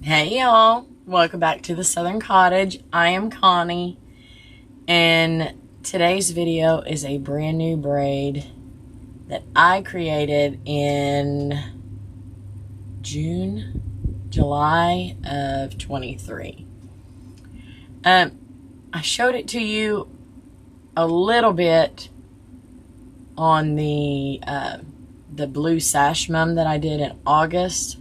Hey y'all, welcome back to the Southern Cottage. I am Connie, and today's video is a brand new braid that I created in July of 23. I showed it to you a little bit on the blue sash mum that I did in August,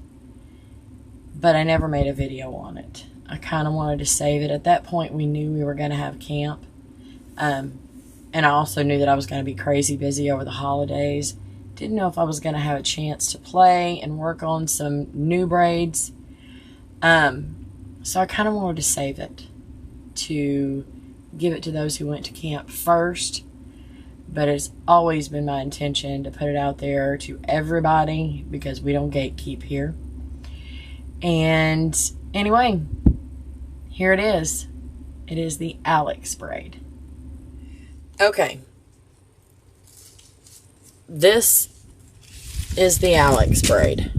but I never made a video on it. I kind of wanted to save it. At that point, we knew we were going to have camp. And I also knew that I was going to be crazy busy over the holidays. Didn't know if I was going to have a chance to play and work on some new braids. So I kind of wanted to save it to give it to those who went to camp first. But it's always been my intention to put it out there to everybody because we don't gatekeep here. And anyway, here it is. It is the Alex braid. Okay. This is the Alex braid.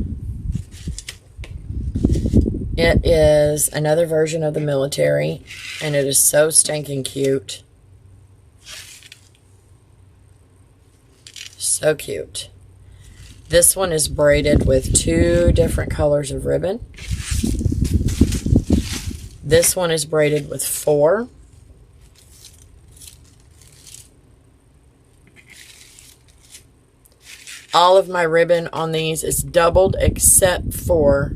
It is another version of the military, and it is so stinking cute. So cute. This one is braided with 2 different colors of ribbon. This one is braided with 4. All of my ribbon on these is doubled except for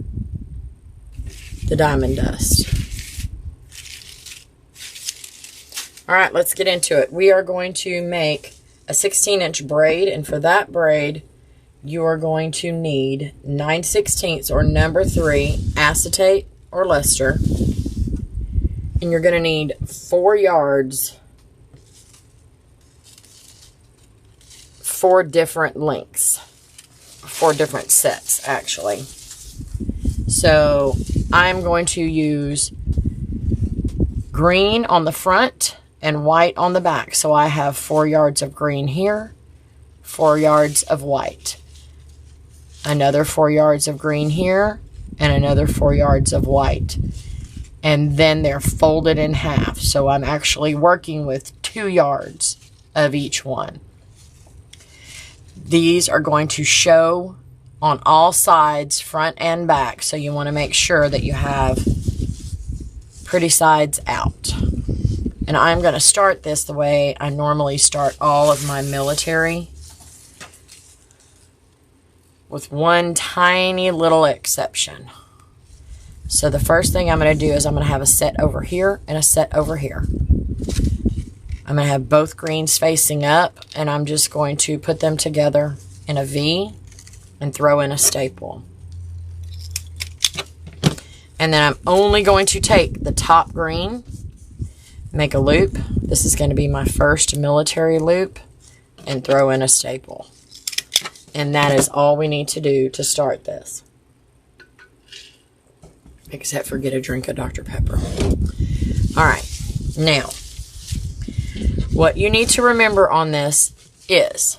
the diamond dust. Alright, let's get into it. We are going to make a 16-inch braid, and for that braid, you are going to need 9/16 or number 3 acetate or Leicester. And you're going to need 4 yards, 4 different lengths, 4 different sets actually. So I'm going to use green on the front and white on the back. So I have 4 yards of green here, 4 yards of white. Another 4 yards of green here, and another 4 yards of white. And then they're folded in half. So I'm actually working with 2 yards of each one. These are going to show on all sides, front and back. So you want to make sure that you have pretty sides out. And I'm going to start this the way I normally start all of my military, with one tiny little exception. So the first thing I'm going to do is I'm going to have a set over here and a set over here. I'm going to have both greens facing up, and I'm just going to put them together in a V and throw in a staple. And then I'm only going to take the top green, make a loop. This is going to be my first military loop, and throw in a staple. And that is all we need to do to start this. Except for get a drink of Dr. Pepper. Alright, now, what you need to remember on this is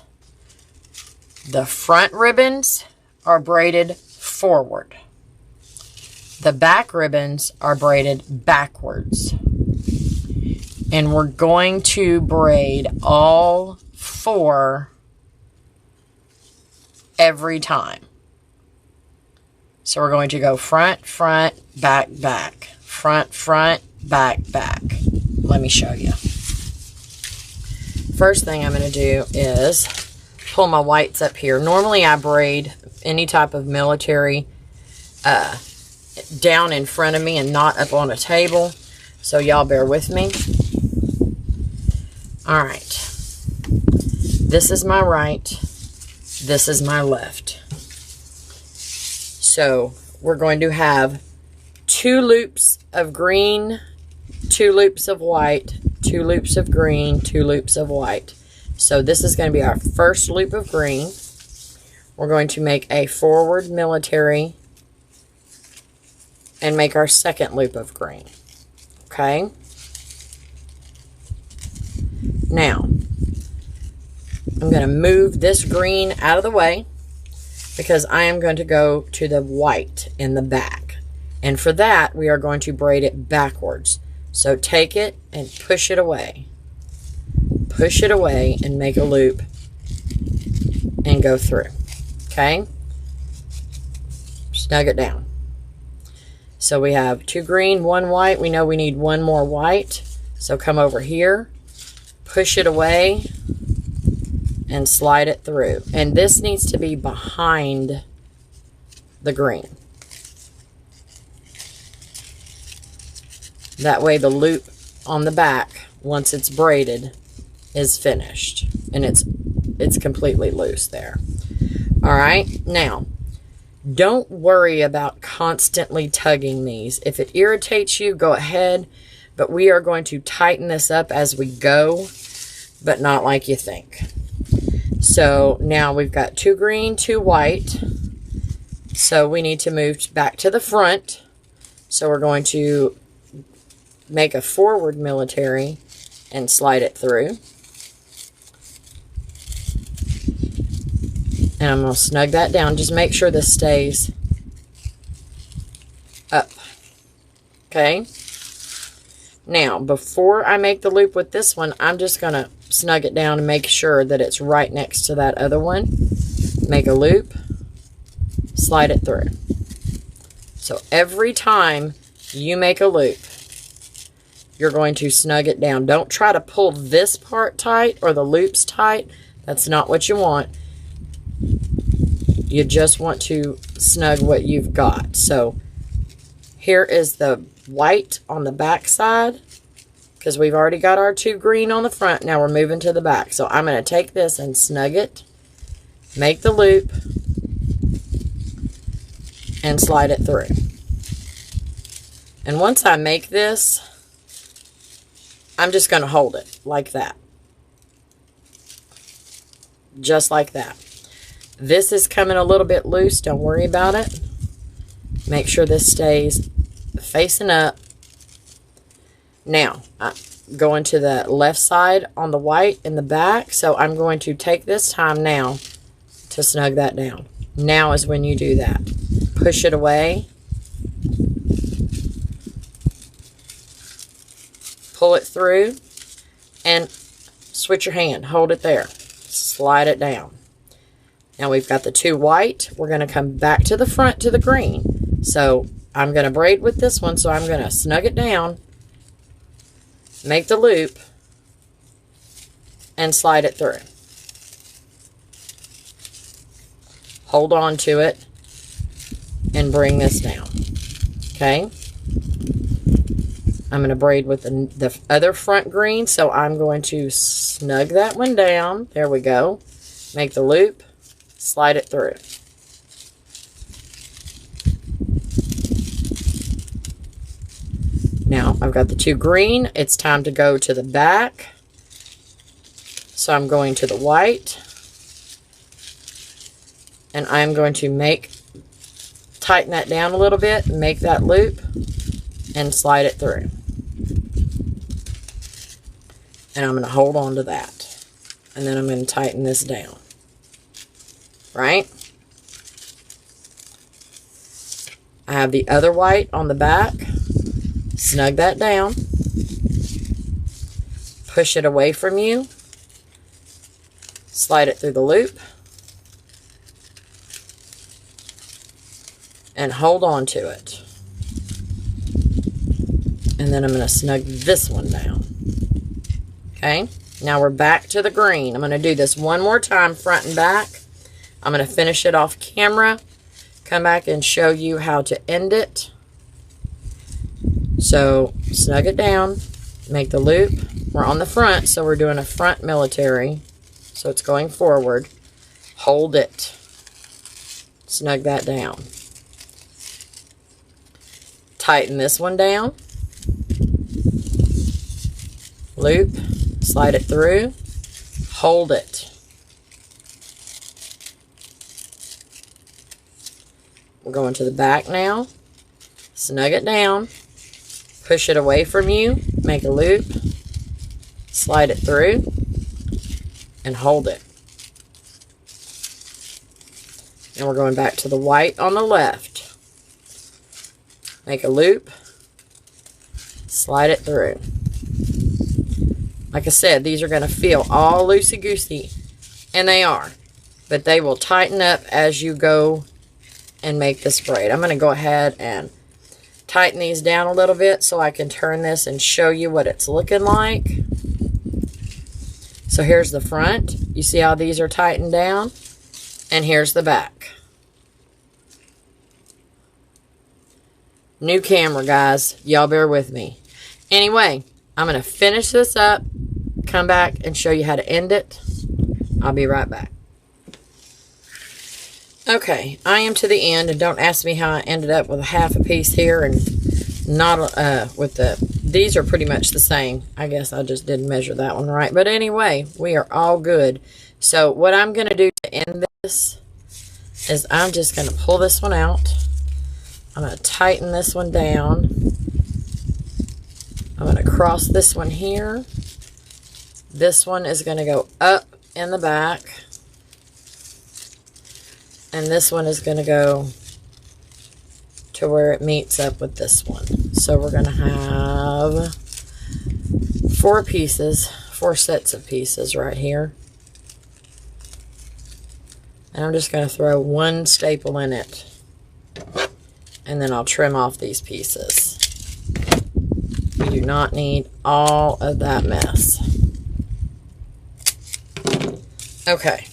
the front ribbons are braided forward. The back ribbons are braided backwards. And we're going to braid all 4 every time. So we're going to go front, front, back, back. Front, front, back, back. Let me show you. First thing I'm going to do is pull my whites up here. Normally I braid any type of military down in front of me and not up on a table. So y'all bear with me. Alright. This is my right. This is my left. So we're going to have 2 loops of green, 2 loops of white, 2 loops of green, 2 loops of white. So this is going to be our first loop of green. We're going to make a forward military and make our second loop of green. Okay? Now, I'm going to move this green out of the way because I am going to go to the white in the back. And for that, we are going to braid it backwards. So take it and push it away. Push it away and make a loop and go through. Okay? Snug it down. So we have 2 green, 1 white. We know we need 1 more white. So come over here, push it away, and slide it through. And this needs to be behind the green. That way the loop on the back, once it's braided, is finished. And it's completely loose there. All right, now, don't worry about constantly tugging these. If it irritates you, go ahead. But we are going to tighten this up as we go, but not like you think. So now we've got 2 green, 2 white. So we need to move back to the front. So we're going to make a forward military and slide it through. And I'm going to snug that down. Just make sure this stays up. Okay. Now, before I make the loop with this one, I'm just going to snug it down and make sure that it's right next to that other one. Make a loop. Slide it through. So every time you make a loop, you're going to snug it down. Don't try to pull this part tight or the loops tight. That's not what you want. You just want to snug what you've got. So here is the white on the back side, because we've already got our 2 green on the front. Now we're moving to the back. So I'm going to take this and snug it, make the loop, and slide it through. And once I make this, I'm just going to hold it like that. Just like that. This is coming a little bit loose. Don't worry about it. Make sure this stays facing up. Now, I'm going to the left side on the white in the back. So I'm going to take this time now to snug that down. Now is when you do that. Push it away. Pull it through. And switch your hand. Hold it there. Slide it down. Now we've got the 2 white. We're going to come back to the front to the green. So I'm going to braid with this one. So I'm going to snug it down, make the loop, and slide it through. Hold on to it and bring this down. Okay. I'm going to braid with the other front green. So I'm going to snug that one down. There we go. Make the loop. Slide it through. Now, I've got the 2 green. It's time to go to the back. So I'm going to the white. And I'm going to tighten that down a little bit, make that loop, and slide it through. And I'm going to hold on to that. And then I'm going to tighten this down. Right? I have the other white on the back. Snug that down. Push it away from you. Slide it through the loop. And hold on to it. And then I'm going to snug this one down. Okay? Now we're back to the green. I'm going to do this one more time, front and back. I'm going to finish it off camera, come back and show you how to end it. So, snug it down, make the loop. We're on the front, so we're doing a front military. So it's going forward. Hold it. Snug that down. Tighten this one down. Loop, slide it through. Hold it. We're going to the back now. Snug it down. Push it away from you. Make a loop. Slide it through. And hold it. And we're going back to the white on the left. Make a loop. Slide it through. Like I said, these are going to feel all loosey-goosey. And they are. But they will tighten up as you go and make this braid. I'm going to go ahead and tighten these down a little bit so I can turn this and show you what it's looking like. So here's the front. You see how these are tightened down? And here's the back. New camera, guys. Y'all bear with me. Anyway, I'm going to finish this up, come back and show you how to end it. I'll be right back. Okay, I am to the end, and don't ask me how I ended up with a half a piece here and not with these are pretty much the same. I guess I just didn't measure that one right. But anyway, we are all good. So what I'm going to do to end this is I'm just going to pull this one out. I'm going to tighten this one down. I'm going to cross this one here. This one is going to go up in the back. And this one is going to go to where it meets up with this one. So we're going to have 4 pieces, 4 sets of pieces right here. And I'm just going to throw 1 staple in it. And then I'll trim off these pieces. We do not need all of that mess. Okay.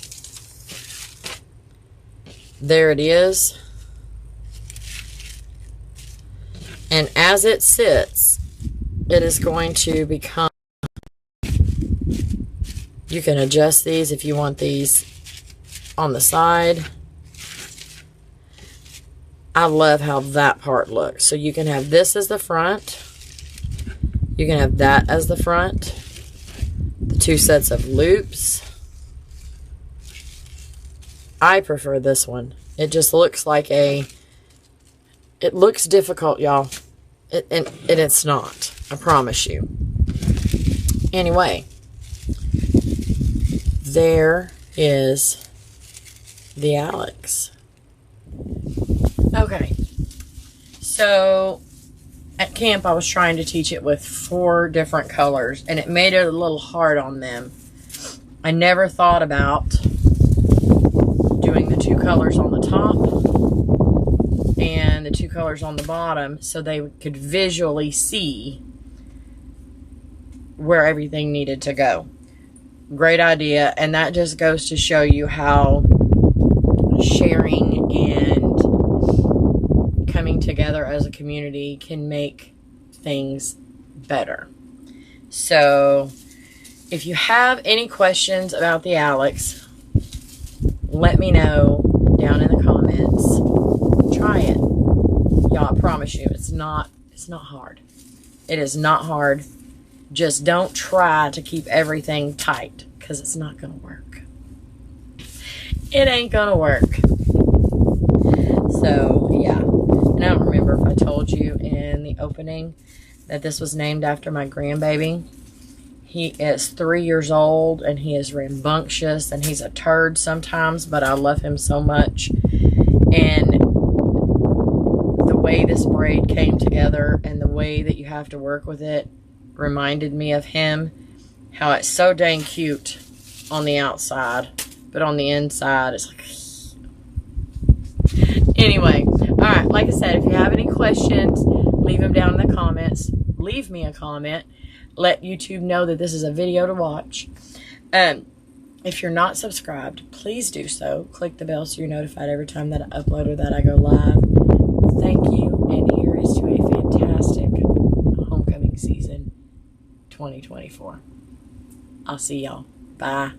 There it is. And as it sits, it is going to become, you can adjust these if you want these on the side. I love how that part looks. So you can have this as the front. You can have that as the front. The 2 sets of loops. I prefer this one. It just looks like a... It looks difficult, y'all. And it's not. I promise you. Anyway. There is the Alex. Okay. So, at camp I was trying to teach it with 4 different colors. And it made it a little hard on them. I never thought about doing the 2 colors on the top and the 2 colors on the bottom so they could visually see where everything needed to go. Great idea, and that just goes to show you how sharing and coming together as a community can make things better. So if you have any questions about the Alex, let me know down in the comments. Try it. Y'all, I promise you, it's not hard. It is not hard. Just don't try to keep everything tight, because it's not going to work. It ain't going to work. So, yeah. And I don't remember if I told you in the opening that this was named after my grandbaby. He is 3 years old, and he is rambunctious, and he's a turd sometimes, but I love him so much. And the way this braid came together and the way that you have to work with it reminded me of him. How it's so dang cute on the outside, but on the inside, it's like... Anyway, alright, like I said, if you have any questions, leave them down in the comments. Leave me a comment. Let YouTube know that this is a video to watch. If you're not subscribed, please do so. Click the bell so you're notified every time that I upload or that I go live. Thank you, and here is to a fantastic homecoming season 2024. I'll see y'all. Bye.